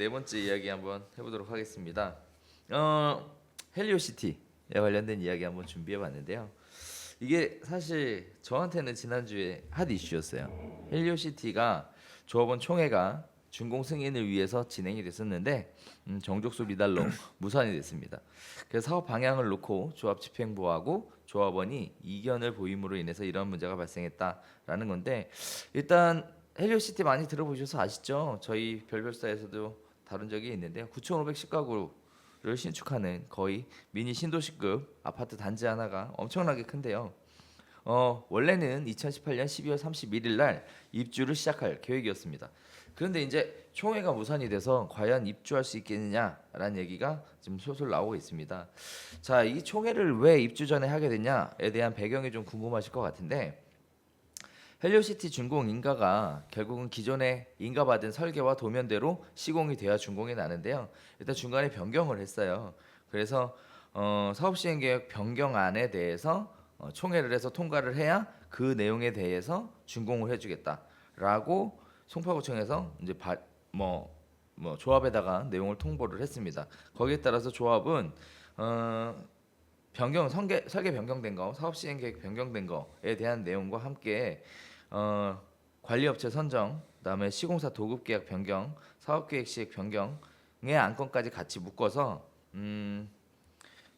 네 번째 이야기 한번 해보도록 하겠습니다. 헬리오시티에 관련된 이야기 한번 준비해봤는데요. 이게 사실 저한테는 지난주에 핫 이슈였어요. 헬리오시티가 조합원 총회가 준공 승인을 위해서 진행이 됐었는데 정족수 미달로 무산이 됐습니다. 그래서 사업 방향을 놓고 조합 집행부하고 조합원이 이견을 보임으로 인해서 이런 문제가 발생했다라는 건데, 일단 헬리오시티 많이 들어보셔서 아시죠? 저희 별별사에서도 다룬 적이 있는데요. 9,510가구를 신축하는 거의 미니 신도시급 아파트 단지 하나가 엄청나게 큰데요. 원래는 2018년 12월 31일 날 입주를 시작할 계획이었습니다. 그런데 이제 총회가 무산이 돼서 과연 입주할 수 있겠느냐라는 얘기가 지금 솔솔 나오고 있습니다. 자, 이 총회를 왜 입주 전에 하게 됐냐에 대한 배경이 좀 궁금하실 것 같은데, 헬리오시티 준공 인가가 결국은 기존에 인가받은 설계와 도면대로 시공이 돼야 준공이 나는데요. 일단 중간에 변경을 했어요. 그래서 사업시행계획 변경안에 대해서 총회를 해서 통과를 해야 그 내용에 대해서 준공을 해주겠다라고 송파구청에서 이제 조합에다가 내용을 통보를 했습니다. 거기에 따라서 조합은 설계 변경된 거, 사업시행계획 변경된 거에 대한 내용과 함께 관리업체 선정, 그다음에 시공사 도급계약 변경, 사업계획 시행 변경의 안건까지 같이 묶어서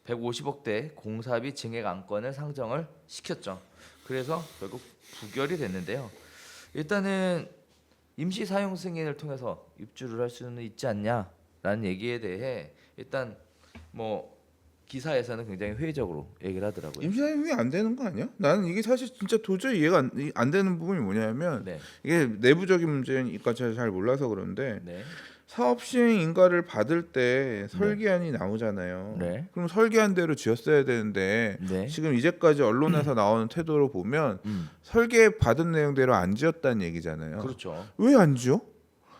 150억대 공사비 증액 안건을 상정을 시켰죠. 그래서 결국 부결이 됐는데요. 일단은 임시 사용 승인을 통해서 입주를 할 수는 있지 않냐라는 얘기에 대해 일단 기사에서는 굉장히 회의적으로 얘기를 하더라고요. 임시사용이 안 되는 거 아니야? 나는 이게 사실 진짜 도저히 이해가 안 되는 부분이 뭐냐면 네. 이게 내부적인 문제니까 제가 잘 몰라서 그런데 네. 사업 시행 인가를 받을 때 설계안이 나오잖아요. 네. 그럼 설계한 대로 지었어야 되는데 네. 지금 이제까지 언론에서 나오는 태도로 보면 설계 받은 내용대로 안 지었다는 얘기잖아요. 그렇죠. 왜 안 지어?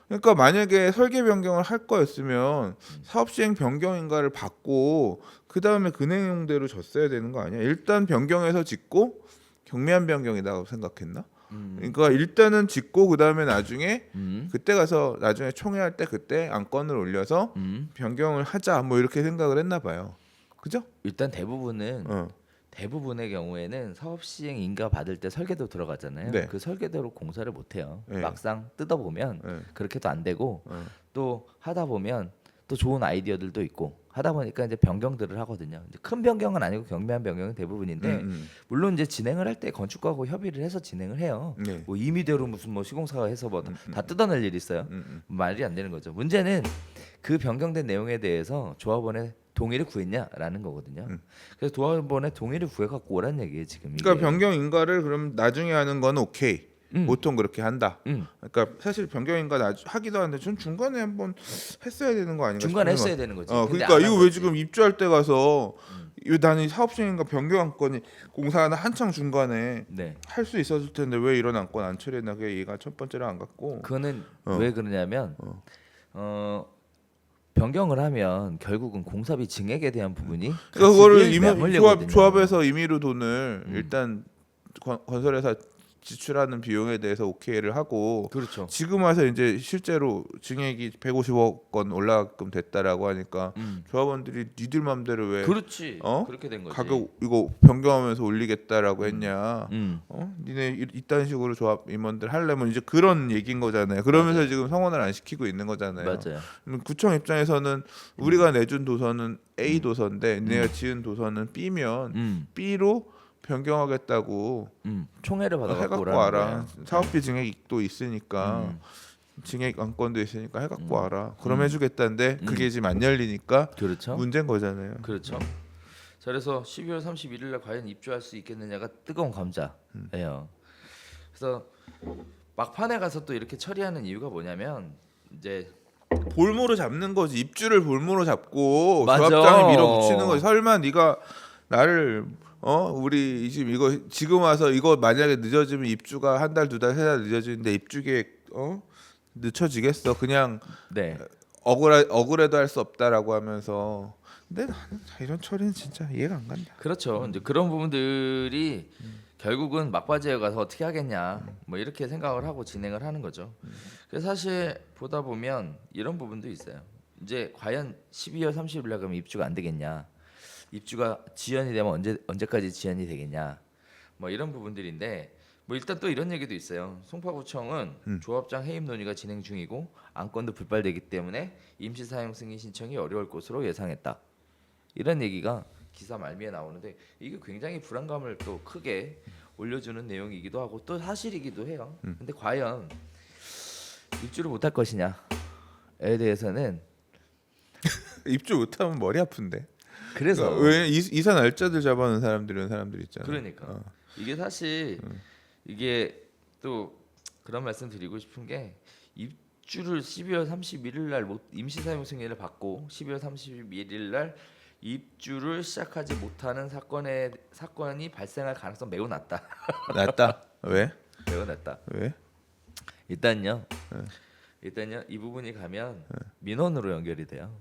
그러니까 만약에 설계 변경을 할 거였으면 사업 시행 변경 인가를 받고 그 다음에 그 내용대로 졌어야 되는 거 아니야? 일단 변경해서 짓고 경미한 변경이라고 생각했나? 그러니까 일단은 짓고 그 다음에 나중에 그때 가서 나중에 총회할 때 그때 안건을 올려서 변경을 하자 뭐 이렇게 생각을 했나 봐요. 그죠? 일단 대부분의 경우에는 사업 시행 인가 받을 때 설계도 들어가잖아요. 네. 그 설계대로 공사를 못 해요. 네. 막상 뜯어 보면 네. 그렇게도 안 되고 또 하다 보면 또 좋은 아이디어들도 있고 하다 보니까 이제 변경들을 하거든요. 이제 큰 변경은 아니고 경미한 변경은 대부분인데 물론 이제 진행을 할 때 건축가하고 협의를 해서 진행을 해요. 네. 뭐 임의대로 무슨 시공사가 해서 다 뜯어낼 일이 있어요. 말이 안 되는 거죠. 문제는 그 변경된 내용에 대해서 조합원의 동의를 구했냐라는 거거든요. 그래서 조합원의 동의를 구해 갖고 오란 얘기예요 지금. 이게. 그러니까 변경 인가를 그럼 나중에 하는 건 오케이. 보통 그렇게 한다. 그러니까 사실 변경 인가 하기도 하는데 전 중간에 한번 했어야 되는 거 아닌가? 중간에 싶은 했어야 되는 거지. 그러니까 이거 왜 지금 입주할 때 가서 이 나는 사업 시행인가 변경 안건이 공사하는 한창 중간에 네. 할 수 있었을 텐데 왜 이런 안건 안 처리했나? 그게 얘가 첫 번째로 안 갔고. 그거는 왜 그러냐면 변경을 하면 결국은 공사비 증액에 대한 부분이 그러니까 그거를 매몰리거든요. 조합에서 임의로 돈을 일단 건설회사 지출하는 비용에 대해서 오케이를 하고 그렇죠. 지금 와서 이제 실제로 증액이 150억 원 올라가끔 됐다라고 하니까 조합원들이 니들 맘대로 왜 그렇지. 그렇게 된 거지. 가격 이거 변경하면서 올리겠다라고 했냐? 니네 이딴 식으로 조합 임원들 하려면 이제 그런 얘기인 거잖아요. 그러면서 맞아요. 지금 성원을 안 시키고 있는 거잖아요. 맞아요. 구청 입장에서는 우리가 내준 도서는 A 도서인데 내가 지은 도서는 B면 B로 변경하겠다고 총회를 받아갖고 해갖고 오라는 와라. 거야. 사업비 증액도 있으니까 증액 안건도 있으니까 해갖고 와라. 그럼 해주겠다는데 그게 지금 안 열리니까 그렇죠. 문제인 거잖아요. 그렇죠. 자, 그래서 12월 31일 날 과연 입주할 수 있겠느냐가 뜨거운 감자예요. 그래서 막판에 가서 또 이렇게 처리하는 이유가 뭐냐면 이제 볼모로 잡는 거지. 입주를 볼모로 잡고 맞아. 조합장이 밀어붙이는 거지. 설마 네가 나를 우리 지금 와서 이거 만약에 늦어지면 입주가 한 달, 두 달, 세 달 늦어지는데 입주 계획 늦춰지겠어. 그냥 네. 억울해도 할 수 없다라고 하면서. 근데 나는 이런 처리는 진짜 이해가 안 간다. 그렇죠. 이제 그런 부분들이 결국은 막바지에 가서 어떻게 하겠냐 뭐 이렇게 생각을 하고 진행을 하는 거죠. 그래서 사실 보다 보면 이런 부분도 있어요. 이제 과연 12월 30일 날 그러면 입주가 안 되겠냐? 입주가 지연이 되면 언제까지 지연이 되겠냐? 뭐 이런 부분들인데 뭐 일단 또 이런 얘기도 있어요. 송파구청은 조합장 해임 논의가 진행 중이고 안건도 불발되기 때문에 임시 사용 승인 신청이 어려울 것으로 예상했다. 이런 얘기가 기사 말미에 나오는데 이게 굉장히 불안감을 또 크게 올려주는 내용이기도 하고 또 사실이기도 해요. 근데 과연 입주를 못할 것이냐에 대해서는 입주 못하면 머리 아픈데. 그래서 그러니까 왜 이사 날짜들 잡아놓은 사람들 이런 사람들 있잖아. 그러니까 이게 사실 이게 또 그런 말씀 드리고 싶은 게 입주를 12월 31일 날 임시 사용 승인을 받고 12월 31일 날 입주를 시작하지 못하는 사건이 발생할 가능성 매우 낮다. 낫다. 왜? 매우 낮다. 왜? 일단요 이 부분이 가면 민원으로 연결이 돼요.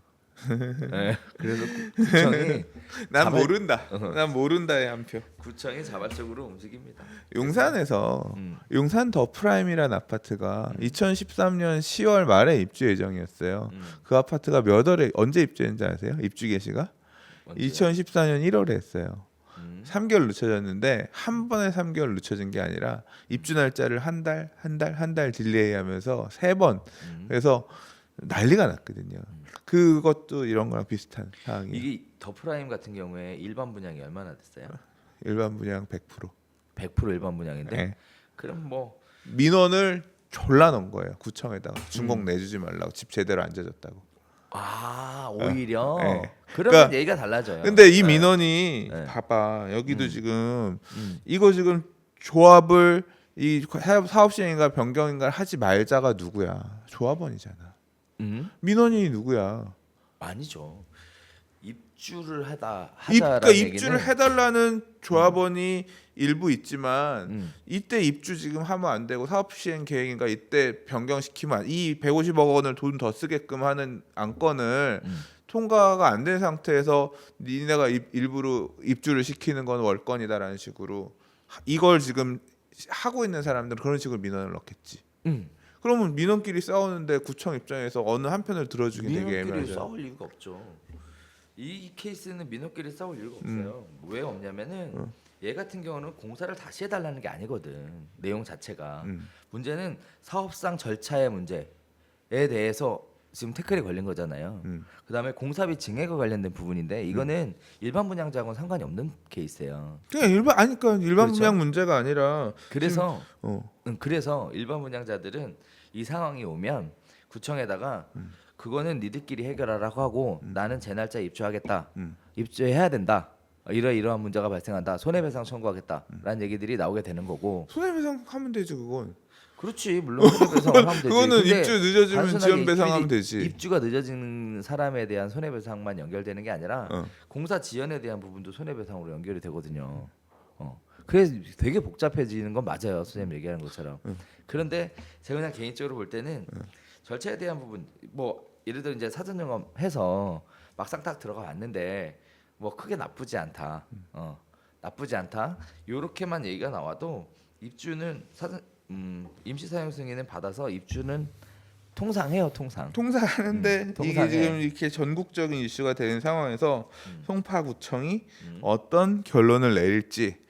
네, 그래서 구청이 난 자발- 모른다. 난 모른다의 한 표. 구청이 자발적으로 움직입니다. 용산에서 음. 용산 더 프라임이라는 아파트가 2013년 10월 말에 입주 예정이었어요. 그 아파트가 몇 월에 언제 입주했는지 아세요? 입주 개시가 언제요? 2014년 1월에 했어요. 음. 3개월 늦춰졌는데 한 번에 3개월 늦춰진 게 아니라 입주 날짜를 한 달 딜레이하면서 3번. 그래서 난리가 났거든요. 그것도 이런 거랑 비슷한 상황이에요. 이게 더 프라임 같은 경우에 일반 분양이 얼마나 됐어요? 일반 분양 100%. 100% 일반 분양인데 네. 그럼 뭐 민원을 졸라 넣은 거예요. 구청에다가 준공 내주지 말라고 집 제대로 안 져줬다고. 오히려 네. 그러면 그러니까 얘기가 달라져요. 근데 이 네. 민원이 네. 봐봐 여기도 지금 음. 이거 지금 조합을 이 사업 시행인가 변경인가 하지 말자가 누구야? 조합원이잖아. 민원인이 누구야? 아니죠. 입주를 하자라는 그러니까 얘기는 입주를 해달라는 조합원이 일부 있지만 이때 입주 지금 하면 안 되고 사업 시행 계획인가 이때 변경시키면 이 150억 원을 돈 더 쓰게끔 하는 안건을 통과가 안 된 상태에서 니네가 일부러 입주를 시키는 건 월권이다라는 식으로 이걸 지금 하고 있는 사람들은 그런 식으로 민원을 넣겠지. 그러면 민원끼리 싸우는데 구청 입장에서 어느 한편을 들어주긴 되게 민원끼리 애매하죠. 싸울 이유가 없죠. 이 케이스는 민원끼리 싸울 이유가 없어요. 왜 없냐면은 얘 같은 경우는 공사를 다시 해달라는 게 아니거든. 내용 자체가 문제는 사업상 절차의 문제에 대해서 지금 태클이 걸린 거잖아요. 그다음에 공사비 증액과 관련된 부분인데 이거는 일반 분양자하고는 상관이 없는 케이스예요. 그냥 그러니까 일반 그렇죠. 분양 문제가 아니라 그래서 어. 그래서 일반 분양자들은 이 상황이 오면 구청에다가 그거는 니들끼리 해결하라고 하고 나는 제 날짜에 입주하겠다. 입주해야 된다. 이러한 문제가 발생한다. 손해배상 청구하겠다라는 얘기들이 나오게 되는 거고. 손해배상 하면 되지 그건. 그렇지 물론 손해배상을 하면 되지. 그거는 근데 입주 늦어지면 단순하게 지연배상하면 되지. 입주가 늦어지는 사람에 대한 손해배상만 연결되는 게 아니라 어. 공사 지연에 대한 부분도 손해배상으로 연결이 되거든요. 그래서 되게 복잡해지는 건 맞아요, 선생님 얘기하는 것처럼. 그런데 제가 그냥 개인적으로 볼 때는 절차에 대한 부분, 뭐 예를 들어 이제 사전 점검해서 막상 딱 들어가 봤는데 뭐 크게 나쁘지 않다, 나쁘지 않다. 요렇게만 얘기가 나와도 입주는 임시 사용 승인은 받아서 입주는 통상해요, 통상. 통사하는데 이게 통상해. 지금 이렇게 전국적인 이슈가 되는 상황에서 송파구청이 어떤 결론을 내릴지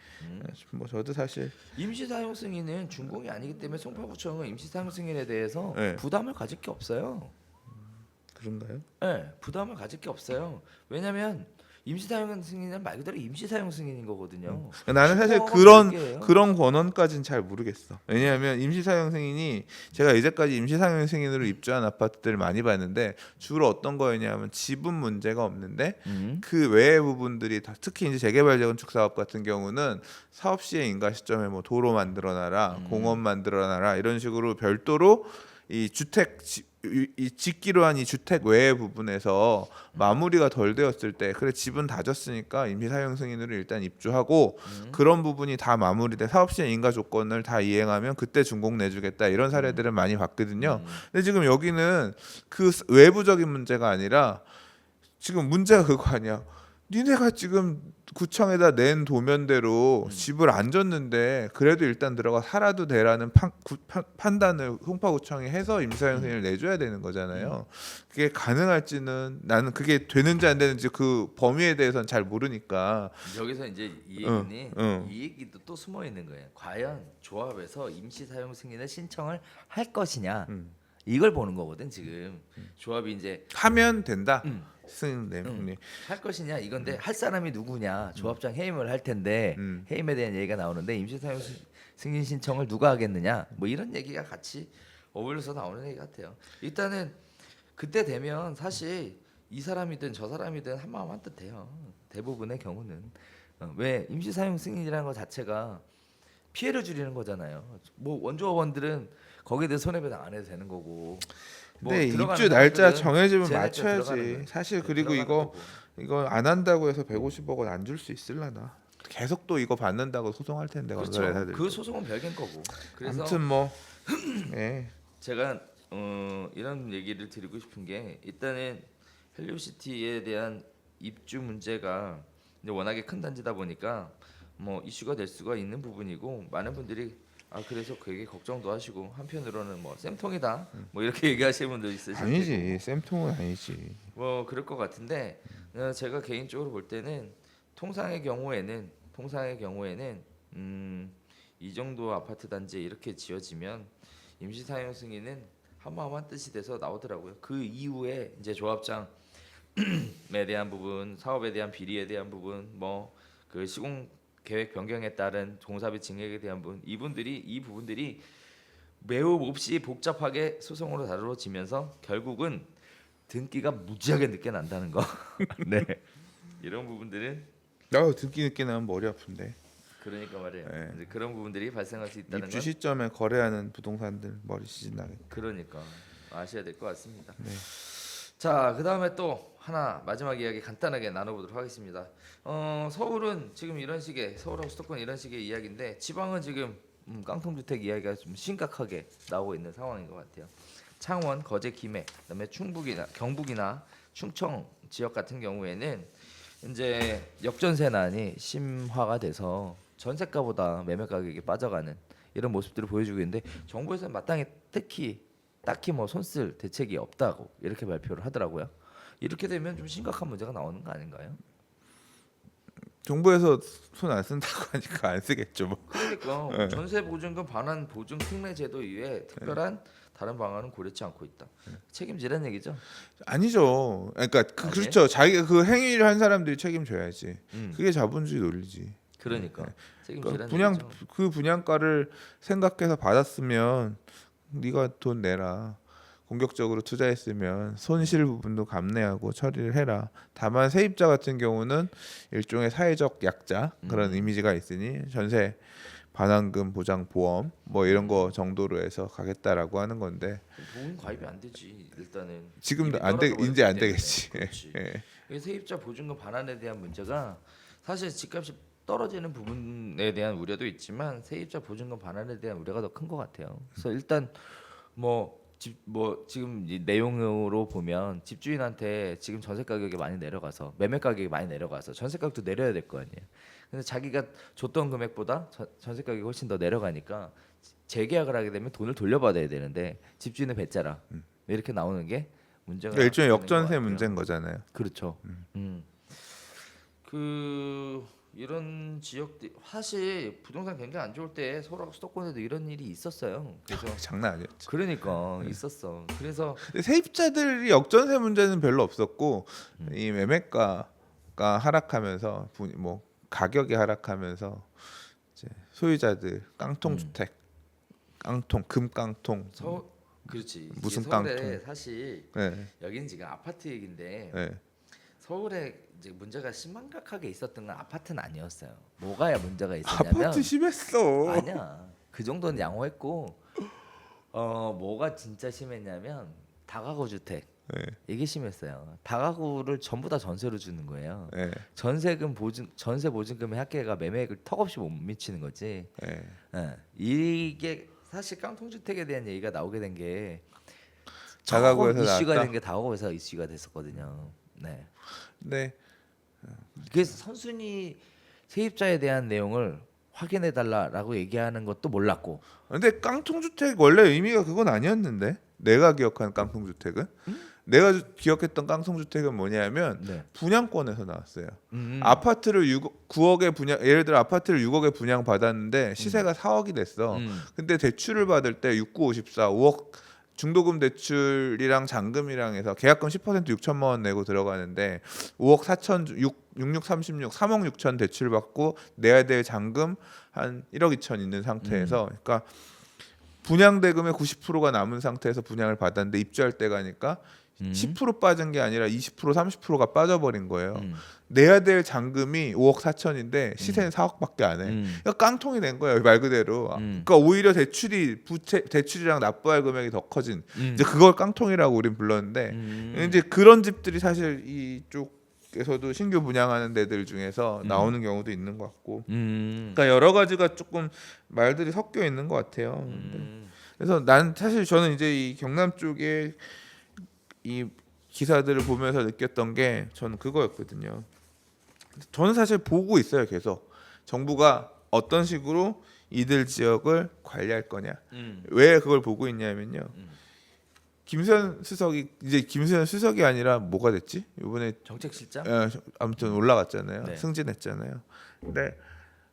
뭐 저도 사실 임시 사용 승인은 준공이 아니기 때문에 송파구청은 임시 사용 승인에 대해서 네. 부담을 가질 게 없어요. 그런가요? 네, 부담을 가질 게 없어요. 왜냐하면 임시 사용 승인은 말 그대로 임시 사용 승인인 거거든요. 나는 사실 준공하고 별개예요. 그런 권한까지는 잘 모르겠어. 왜냐하면 임시사용 승인이 제가 이제까지 임시사용 승인으로 입주한 아파트들 많이 봤는데 주로 어떤 거였냐면 지분 문제가 없는데 그 외의 부분들이 다 특히 이제 재개발 재건축 사업 같은 경우는 사업 시행 인가 시점에 뭐 도로 만들어놔라, 공원 만들어놔라 이런 식으로 별도로 이 이 짓기로 한 이 주택 외의 부분에서 마무리가 덜 되었을 때 그래 집은 다 졌으니까 임시 사용 승인으로 일단 입주하고 그런 부분이 다 마무리돼 사업 시행 인가 조건을 다 이행하면 그때 준공 내주겠다 이런 사례들은 많이 봤거든요. 근데 지금 여기는 그 외부적인 문제가 아니라 지금 문제가 그거 아니야. 니네가 지금 구청에다 낸 도면대로 음. 집을 안 줬는데 그래도 일단 들어가 살아도 되라는 판단을 송파구청이 해서 임사용 승인을 내줘야 되는 거잖아요. 그게 가능할지는 나는 그게 되는지 안 되는지 그 범위에 대해서는 잘 모르니까. 여기서 이제 이 응, 얘기는 응. 이 얘기도 또 숨어 있는 거예요. 과연 조합에서 임시 사용 승인을 신청을 할 것이냐 이걸 보는 거거든 지금. 조합이 이제 하면 된다. 음. 승인 내면. 할 것이냐 이건데 할 사람이 누구냐 조합장 해임을 할 텐데 음. 해임에 대한 얘기가 나오는데 임시 사용 승인 신청을 누가 하겠느냐 뭐 이런 얘기가 같이 어울려서 나오는 얘기 같아요. 일단은 그때 되면 사실 이 사람이든 저 사람이든 한 마음 한 뜻해요. 대부분의 경우는 왜 임시 사용 승인이라는 것 자체가 피해를 줄이는 거잖아요. 뭐 원조업원들은 거기에 대해 손해배상 안 해도 되는 거고. 뭐 근데 들어가는 입주 날짜 사람들은 정해지면 제 날짜 들어가는 맞춰야지. 거예요. 사실 네, 그리고 들어가는 이거 거고. 이거 안 한다고 해서 150억 원 안 줄 수 있을라나. 계속 또 이거 받는다고 소송할 텐데 그렇죠. 건설회사들. 그 소송은 별개인 거고. 그래서 아무튼 뭐 예. 제가 이런 얘기를 드리고 싶은 게 일단은 헬리오시티에 대한 입주 문제가 이제 워낙에 큰 단지다 보니까 뭐 이슈가 될 수가 있는 부분이고 많은 분들이 그래서 되게 걱정도 하시고 한편으로는 뭐 쌤통이다 뭐 이렇게 얘기하시는 분도 있으실 테고 아니지. 쌤통은 아니지. 뭐 그럴 것 같은데 제가 개인적으로 볼 때는 통상의 경우에는 이 정도 아파트 단지에 이렇게 지어지면 임시 사용 승인은 한마음 한 뜻이 돼서 나오더라고요. 그 이후에 이제 조합장에 대한 부분, 사업에 대한 비리에 대한 부분, 뭐 그 시공 계획 변경에 따른 공사비 증액에 대한 부분, 이 부분들이 매우 몹시 복잡하게 소송으로 다루어지면서 결국은 등기가 무지하게 늦게 난다는 거. 네. 이런 부분들은 나 듣기 늦게 나면 머리 아픈데. 그러니까 말이에요. 네. 이제 그런 부분들이 발생할 수 있다는 입주 건 시점에 거래하는 부동산들 머리 시진나게. 그러니까 아셔야 될 것 같습니다. 네. 자, 그다음에 또 하나 마지막 이야기 간단하게 나눠보도록 하겠습니다. 서울은 지금 이런 식의 서울하고 수도권 이런 식의 이야기인데 지방은 지금 깡통주택 이야기가 좀 심각하게 나오고 있는 상황인 것 같아요. 창원, 거제, 김해, 그다음에 충북이나 경북이나 충청 지역 같은 경우에는 이제 역전세난이 심화가 돼서 전세가보다 매매 가격이 빠져가는 이런 모습들을 보여주고 있는데 정부에서는 마땅히 딱히 뭐 손쓸 대책이 없다고 이렇게 발표를 하더라고요. 이렇게 되면 좀 심각한 문제가 나오는 거 아닌가요? 정부에서 손 안 쓴다고 하니까 안 쓰겠죠 뭐. 그러니까 네. 전세 보증금 반환 보증 특례 제도 이외에 특별한 다른 방안은 고려치 않고 있다. 책임지라는 얘기죠. 아니죠. 그러니까 아니에요? 그렇죠. 자기가 그 행위를 한 사람들이 책임져야지. 음, 그게 자본주의 논리지. 그러니까 그러니까 책임지라는 분양 얘기죠. 그 분양가를 생각해서 받았으면 네가 돈 내라. 공격적으로 투자했으면 손실 부분도 감내하고 처리를 해라. 다만 세입자 같은 경우는 일종의 사회적 약자 그런 이미지가 있으니 전세 반환금 보장 보험 뭐 이런 거 정도로 해서 가겠다라고 하는 건데 보험 가입이 안 되지. 일단은 지금도 이미 안 되, 떨어져 이제 안 버렸기 되겠지. 때문에. 그렇지. 예. 이 세입자 보증금 반환에 대한 문제가 사실 집값이 떨어지는 부분에 대한 우려도 있지만 세입자 보증금 반환에 대한 우려가 더 큰 것 같아요. 그래서 일단 뭐 지금 이 내용으로 보면 집주인한테 지금 전세 가격이 많이 내려가서 매매 가격이 많이 내려가서 전세 가격도 내려야 될 거 아니에요. 근데 자기가 줬던 금액보다 전세 가격이 훨씬 더 내려가니까 재계약을 하게 되면 돈을 돌려받아야 되는데 집주인은 배짜라 이렇게 나오는 게 문제가 그러니까 일종의 되는 것 역전세 같아요. 문제인 거잖아요. 그렇죠. 그 이런 지역들 사실 부동산 굉장히 안 좋을 때 서울하고 수도권에도 이런 일이 있었어요. 그래서 장난 아니었죠. 그러니까 있었어. 그래서 근데 세입자들이 역전세 문제는 별로 없었고 이 매매가가 하락하면서 뭐 가격이 하락하면서 이제 소유자들 깡통 주택, 깡통 금깡통, 그렇지. 무슨 이게 서울에 깡통. 사실 네, 여기는 지금 아파트 얘긴데 네. 서울에 이제 문제가 심각하게 있었던 건 아파트는 아니었어요. 뭐가야 문제가 있었냐면 아파트 심했어. 아니야. 그 정도는 양호했고 뭐가 진짜 심했냐면 다가구 주택 네, 이게 심했어요. 다가구를 전부 다 전세로 주는 거예요. 네, 전세 보증금의 합계가 매매액을 턱없이 못 미치는 거지. 네. 예. 이게 사실 깡통주택에 대한 얘기가 나오게 된 게 다가구에서 이슈가 나왔다? 된 게 다가구에서 이슈가 됐었거든요. 네. 네. 그래서 선순위 세입자에 대한 내용을 확인해 달라라고 얘기하는 것도 몰랐고. 근데 깡통주택 원래 의미가 그건 아니었는데 내가 기억하는 깡통주택은 내가 기억했던 깡통주택은 뭐냐면 네. 분양권에서 나왔어요. 아파트를 9억에 분양, 예를 들어 아파트를 6억에 분양 받았는데 시세가 4억이 됐어. 근데 대출을 받을 때 6954 5억 중도금 대출이랑 잔금이랑 해서 계약금 10% 6천만 원 내고 들어가는데 5억 4천 6636 3억 6천 대출 받고 내야 될 잔금 한 1억 2천 있는 상태에서 그러니까 분양 대금의 90%가 남은 상태에서 분양을 받았는데 입주할 때 가니까 10% 빠진 게 아니라 20% 30%가 빠져버린 거예요. 내야 될 잔금이 5억 4천인데 시세는 4억밖에 안 해. 그러니까 깡통이 된 거예요 말 그대로. 그러니까 오히려 대출이랑 납부할 금액이 더 커진. 이제 그걸 깡통이라고 우린 불렀는데 이제 그런 집들이 사실 이쪽에서도 신규 분양하는 데들 중에서 나오는 경우도 있는 것 같고. 그러니까 여러 가지가 조금 말들이 섞여 있는 것 같아요. 그래서 난 사실 저는 이제 이 경남 쪽에 이 기사들을 보면서 느꼈던 게 저는 그거였거든요. 저는 사실 보고 있어요. 계속 정부가 어떤 식으로 이들 지역을 관리할 거냐. 왜 그걸 보고 있냐면요. 김수현 수석이 아니라 뭐가 됐지? 이번에 정책실장? 아무튼 올라갔잖아요. 네. 승진했잖아요. 근데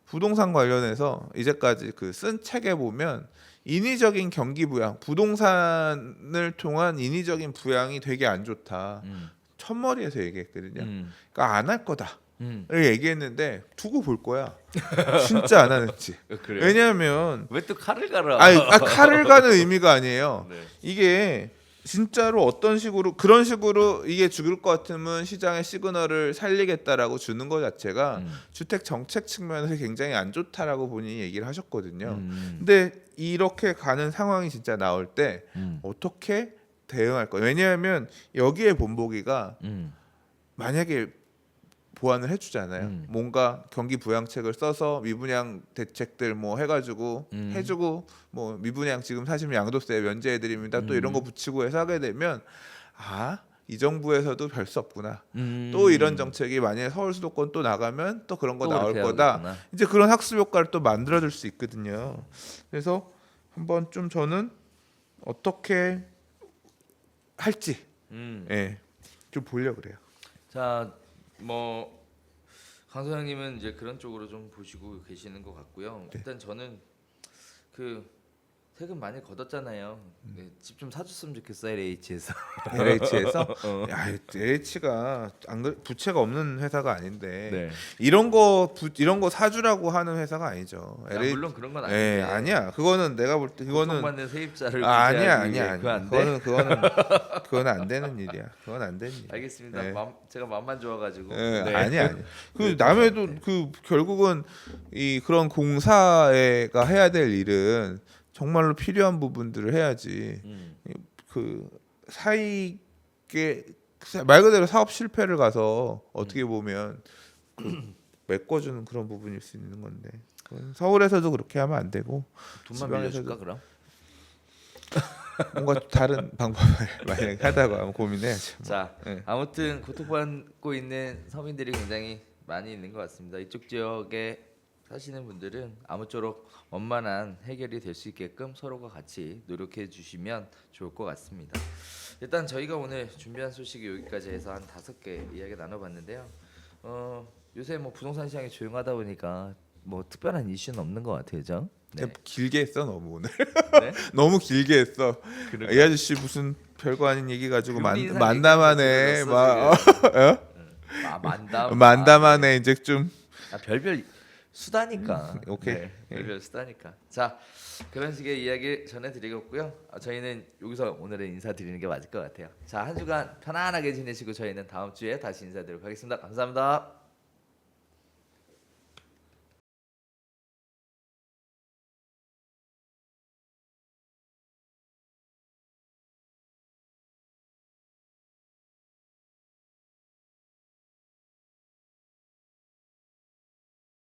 부동산 관련해서 이제까지 그 쓴 책에 보면 인위적인 경기 부양, 부동산을 통한 인위적인 부양이 되게 안 좋다. 첫머리에서 얘기했거든요. 그러니까 안 할 거다. 얘기했는데 두고 볼 거야. 진짜 안 하는지. 그래요? 왜냐하면 왜 또 칼을 갈아? 아니, 칼을 가는 의미가 아니에요. 네. 이게 진짜로 어떤 식으로 그런 식으로 이게 죽을 것 같으면 시장의 시그널을 살리겠다라고 주는 것 자체가 주택 정책 측면에서 굉장히 안 좋다라고 본인이 얘기를 하셨거든요. 근데 이렇게 가는 상황이 진짜 나올 때 어떻게 대응할 거예요? 왜냐하면 여기에 본보기가 만약에 보완을 해주잖아요. 뭔가 경기 부양책을 써서 미분양 대책들 뭐 해가지고 해주고 뭐 미분양 지금 사시면 양도세 면제해드립니다. 또 이런 거 붙이고 해서 하게 되면 이 정부에서도 별 수 없구나. 또 이런 정책이 만약에 서울 수도권 또 나가면 또 그런 거 또 나올 그렇게 거다. 하겠구나. 이제 그런 학습 효과를 또 만들어줄 수 있거든요. 그래서 한번 좀 저는 어떻게 할지 좀 보려 그래요. 자, 뭐 강소장님은 이제 그런 쪽으로 좀 보시고 계시는 것 같고요. 일단 저는 그 세금 많이 걷었잖아요. 집 좀 사줬으면 좋겠어 LH에서. LH에서 야, LH가 부채가 없는 회사가 아닌데 네. 이런 거 사주라고 하는 회사가 아니죠. 물론 그런 건 아닌데. 아니야. 그거는 내가 볼 때 그거는 고통받는 세입자를 아니야. 그거 안 돼? 그거는 안 되는 일이야. 그건 안 되는 일. 알겠습니다. 네. 제가 마음만 좋아가지고. 아니야. 그 남해도 그 결국은 이 그런 공사가 해야 될 일은 정말로 필요한 부분들을 해야지. 그 사익에 말 그대로 사업 실패를 가서 어떻게 보면 그 메꿔주는 그런 부분일 수 있는 건데 서울에서도 그렇게 하면 안 되고 돈만 지방에서도- 빌려줄까 그럼? 뭔가 다른 방법을 만약에 하다가 한번 고민해야죠. 뭐. 자, 네. 아무튼 고통받고 있는 서민들이 굉장히 많이 있는 것 같습니다. 이쪽 지역에 사시는 분들은 아무쪼록 원만한 해결이 될 수 있게끔 서로가 같이 노력해 주시면 좋을 것 같습니다. 일단 저희가 오늘 준비한 소식이 여기까지 해서 한 5개 이야기 나눠봤는데요. 요새 뭐 부동산 시장이 조용하다 보니까 뭐 특별한 이슈는 없는 것 같아요, 그죠? 네. 길게 했어 너무 오늘. 네? 너무 길게 했어. 그러니까. 이 아저씨 무슨 별거 아닌 얘기 가지고 그분 인상 만담하네. 얘기해서 막 만담. 만담하네 이제 좀. 별별 수다니까. 오케이. 네, 별별 수다니까. 자, 그런 식의 이야기 전해드리겠고요. 저희는 여기서 오늘은 인사드리는 게 맞을 것 같아요. 자, 한 주간 편안하게 지내시고 저희는 다음 주에 다시 인사드리도록 하겠습니다. 감사합니다.